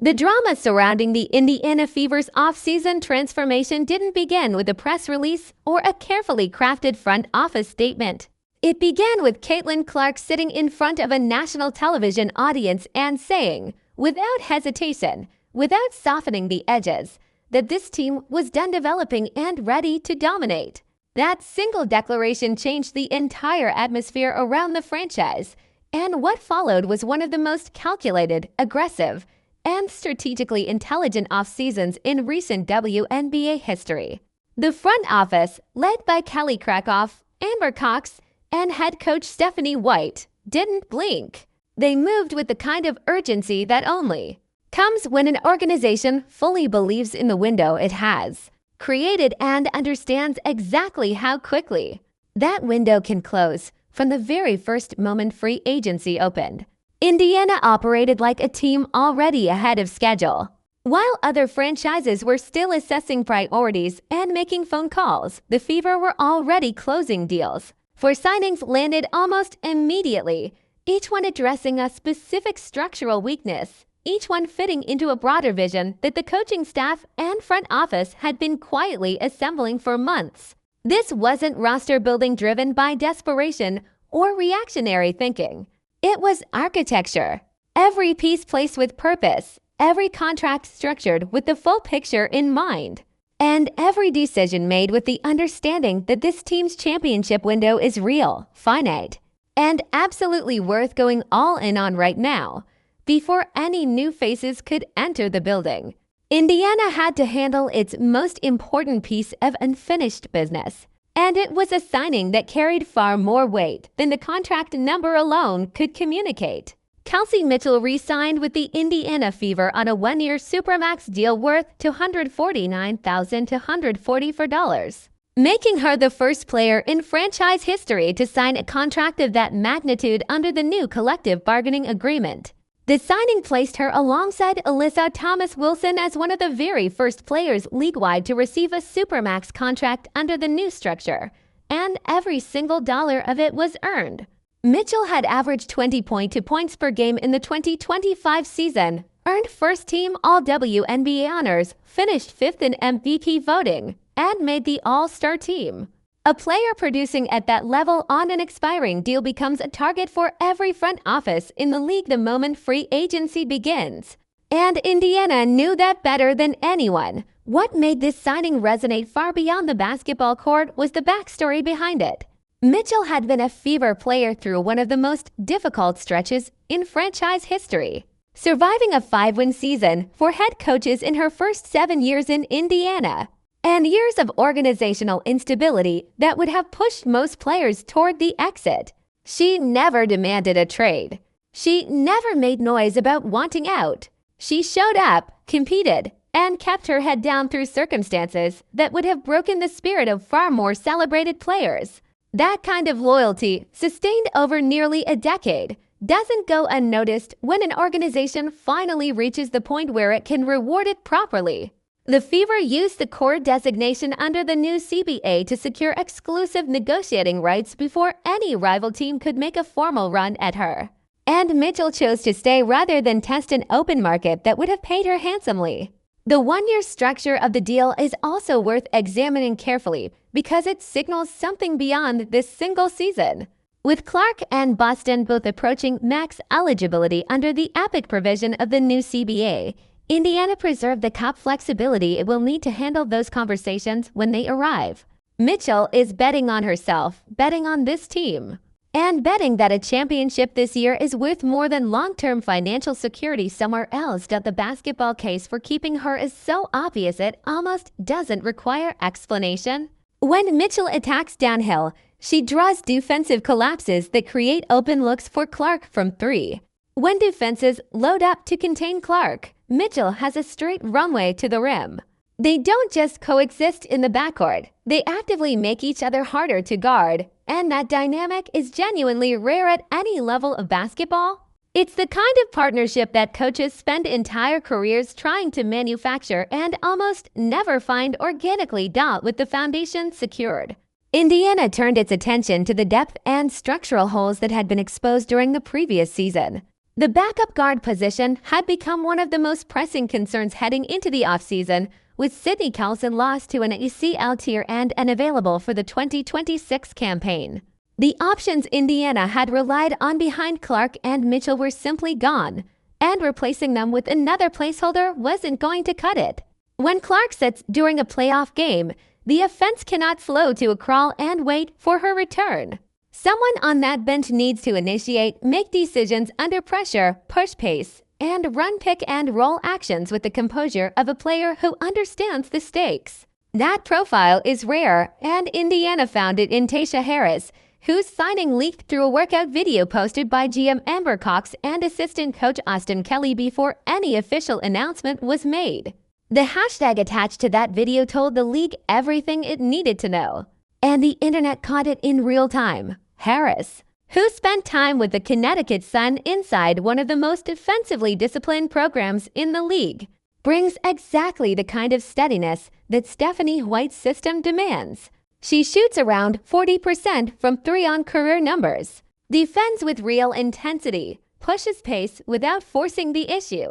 The drama surrounding the Indiana Fever's offseason transformation didn't begin with a press release or a carefully crafted front office statement. It began with Caitlin Clark sitting in front of a national television audience and saying, without hesitation, without softening the edges, that this team was done developing and ready to dominate. That single declaration changed the entire atmosphere around the franchise, and what followed was one of the most calculated, aggressive, and strategically intelligent off-seasons in recent WNBA history. The front office, led by Kelly Krakoff, Amber Cox, and head coach Stephanie White, didn't blink. They moved with the kind of urgency that only comes when an organization fully believes in the window it has created and understands exactly how quickly that window can close from the very first moment free agency opened. Indiana operated like a team already ahead of schedule. While other franchises were still assessing priorities and making phone calls, the Fever were already closing deals. For signings landed almost immediately, each one addressing a specific structural weakness, each one fitting into a broader vision that the coaching staff and front office had been quietly assembling for months. This wasn't roster building driven by desperation or reactionary thinking. It was architecture. Every piece placed with purpose, every contract structured with the full picture in mind, and every decision made with the understanding that this team's championship window is real, finite, and absolutely worth going all in on right now, before any new faces could enter the building. Indiana had to handle its most important piece of unfinished business, and it was a signing that carried far more weight than the contract number alone could communicate. Kelsey Mitchell re-signed with the Indiana Fever on a one-year Supermax deal worth $249,240, making her the first player in franchise history to sign a contract of that magnitude under the new collective bargaining agreement. The signing placed her alongside Alyssa Thomas-Wilson as one of the very first players league-wide to receive a Supermax contract under the new structure, and every single dollar of it was earned. Mitchell had averaged 20.2 points per game in the 2025 season, earned first-team All-WNBA honors, finished fifth in MVP voting, and made the All-Star team. A player producing at that level on an expiring deal becomes a target for every front office in the league the moment free agency begins. And Indiana knew that better than anyone. What made this signing resonate far beyond the basketball court was the backstory behind it. Mitchell had been a Fever player through one of the most difficult stretches in franchise history, surviving a 5-win season for head coaches in her first 7 years in Indiana, and years of organizational instability that would have pushed most players toward the exit. She never demanded a trade. She never made noise about wanting out. She showed up, competed, and kept her head down through circumstances that would have broken the spirit of far more celebrated players. That kind of loyalty, sustained over nearly a decade, doesn't go unnoticed when an organization finally reaches the point where it can reward it properly. The Fever used the core designation under the new CBA to secure exclusive negotiating rights before any rival team could make a formal run at her. And Mitchell chose to stay rather than test an open market that would have paid her handsomely. The one-year structure of the deal is also worth examining carefully because it signals something beyond this single season. With Clark and Boston both approaching max eligibility under the EPIC provision of the new CBA, Indiana preserved the cap flexibility it will need to handle those conversations when they arrive. Mitchell is betting on herself, betting on this team, and betting that a championship this year is worth more than long-term financial security somewhere else. The basketball case for keeping her is so obvious it almost doesn't require explanation. When Mitchell attacks downhill, she draws defensive collapses that create open looks for Clark from three. When defenses load up to contain Clark, Mitchell has a straight runway to the rim. They don't just coexist in the backcourt, they actively make each other harder to guard, and that dynamic is genuinely rare at any level of basketball. It's the kind of partnership that coaches spend entire careers trying to manufacture and almost never find organically with the foundation secured. Indiana turned its attention to the depth and structural holes that had been exposed during the previous season. The backup guard position had become one of the most pressing concerns heading into the offseason, with Sydney Kelsey lost to an ACL tear and unavailable for the 2026 campaign. The options Indiana had relied on behind Clark and Mitchell were simply gone, and replacing them with another placeholder wasn't going to cut it. When Clark sits during a playoff game, the offense cannot slow to a crawl and wait for her return. Someone on that bench needs to initiate, make decisions under pressure, push pace, and run pick and roll actions with the composure of a player who understands the stakes. That profile is rare, and Indiana found it in Tasha Harris, whose signing leaked through a workout video posted by GM Amber Cox and assistant coach Austin Kelly before any official announcement was made. The hashtag attached to that video told the league everything it needed to know, and the internet caught it in real time. Harris, who spent time with the Connecticut Sun inside one of the most defensively disciplined programs in the league, brings exactly the kind of steadiness that Stephanie White's system demands. She shoots around 40% from three on career numbers, defends with real intensity, pushes pace without forcing the issue,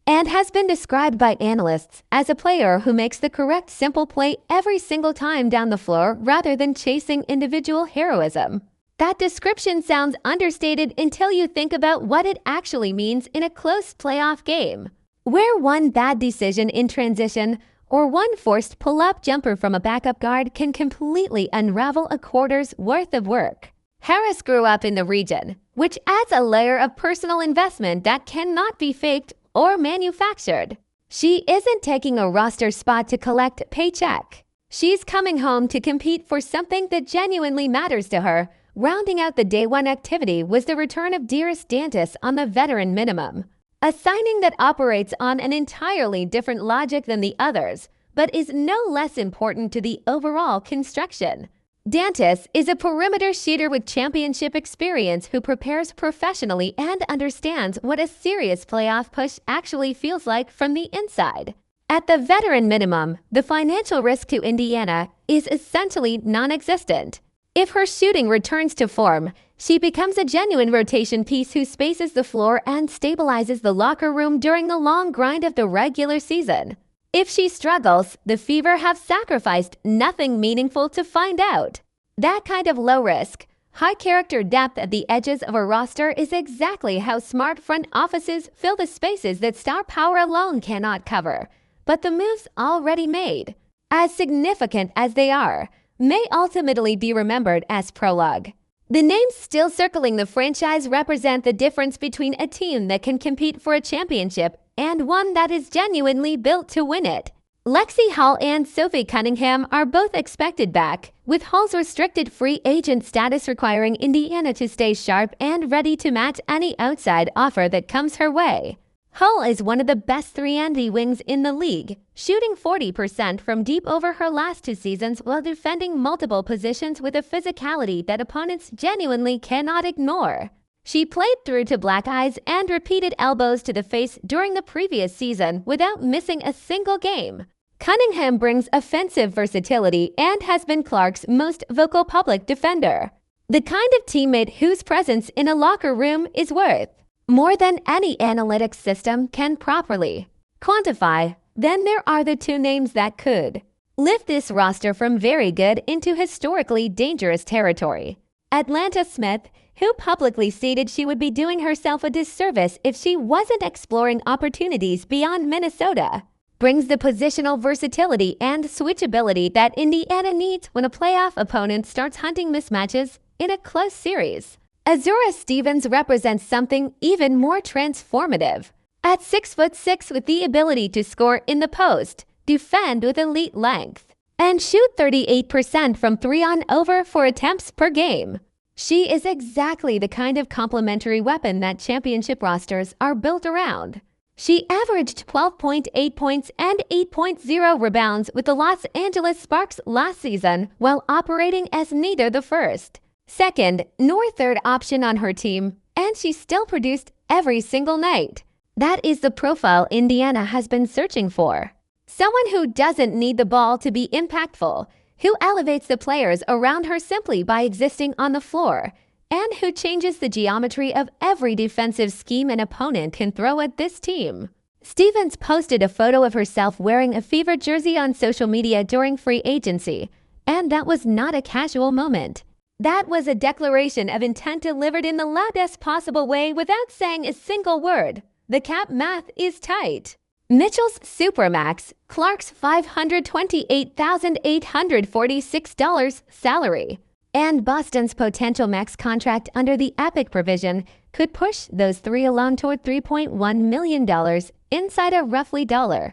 and has been described by analysts as a player who makes the correct simple play every single time down the floor rather than chasing individual heroism. That description sounds understated until you think about what it actually means in a close playoff game, where one bad decision in transition or one forced pull-up jumper from a backup guard can completely unravel a quarter's worth of work. Harris grew up in the region, which adds a layer of personal investment that cannot be faked or manufactured. She isn't taking a roster spot to collect a paycheck. She's coming home to compete for something that genuinely matters to her. Rounding out the day one activity was the return of Dearest Dantas on the veteran minimum, a signing that operates on an entirely different logic than the others, but is no less important to the overall construction. Dantas is a perimeter shooter with championship experience who prepares professionally and understands what a serious playoff push actually feels like from the inside. At the veteran minimum, the financial risk to Indiana is essentially non-existent. If her shooting returns to form, she becomes a genuine rotation piece who spaces the floor and stabilizes the locker room during the long grind of the regular season. If she struggles, the Fever have sacrificed nothing meaningful to find out. That kind of low-risk, high-character depth at the edges of a roster is exactly how smart front offices fill the spaces that star power alone cannot cover. But the moves already made, as significant as they are, may ultimately be remembered as prologue. The names still circling the franchise represent the difference between a team that can compete for a championship and one that is genuinely built to win it. Lexi Hall and Sophie Cunningham are both expected back, with Hall's restricted free agent status requiring Indiana to stay sharp and ready to match any outside offer that comes her way. Hull is one of the best 3-and-D wings in the league, shooting 40% from deep over her last two seasons while defending multiple positions with a physicality that opponents genuinely cannot ignore. She played through to black eyes and repeated elbows to the face during the previous season without missing a single game. Cunningham brings offensive versatility and has been Clark's most vocal public defender. The kind of teammate whose presence in a locker room is worth more than any analytics system can properly quantify. Then there are the two names that could lift this roster from very good into historically dangerous territory. Atlanta Smith, who publicly stated she would be doing herself a disservice if she wasn't exploring opportunities beyond Minnesota, brings the positional versatility and switchability that Indiana needs when a playoff opponent starts hunting mismatches in a close series. Azura Stevens represents something even more transformative. At 6'6" with the ability to score in the post, defend with elite length, and shoot 38% from 3-on-over for attempts per game. She is exactly the kind of complementary weapon that championship rosters are built around. She averaged 12.8 points and 8.0 rebounds with the Los Angeles Sparks last season while operating as neither the first, second, nor third option on her team, and she still produced every single night. That is the profile Indiana has been searching for. Someone who doesn't need the ball to be impactful, who elevates the players around her simply by existing on the floor, and who changes the geometry of every defensive scheme an opponent can throw at this team. Stevens posted a photo of herself wearing a Fever jersey on social media during free agency, and that was not a casual moment. That was a declaration of intent delivered in the loudest possible way without saying a single word. The cap math is tight. Mitchell's Supermax, Clark's $528,846 salary, and Boston's potential max contract under the Epic provision could push those three alone toward $3.1 million inside a roughly $1.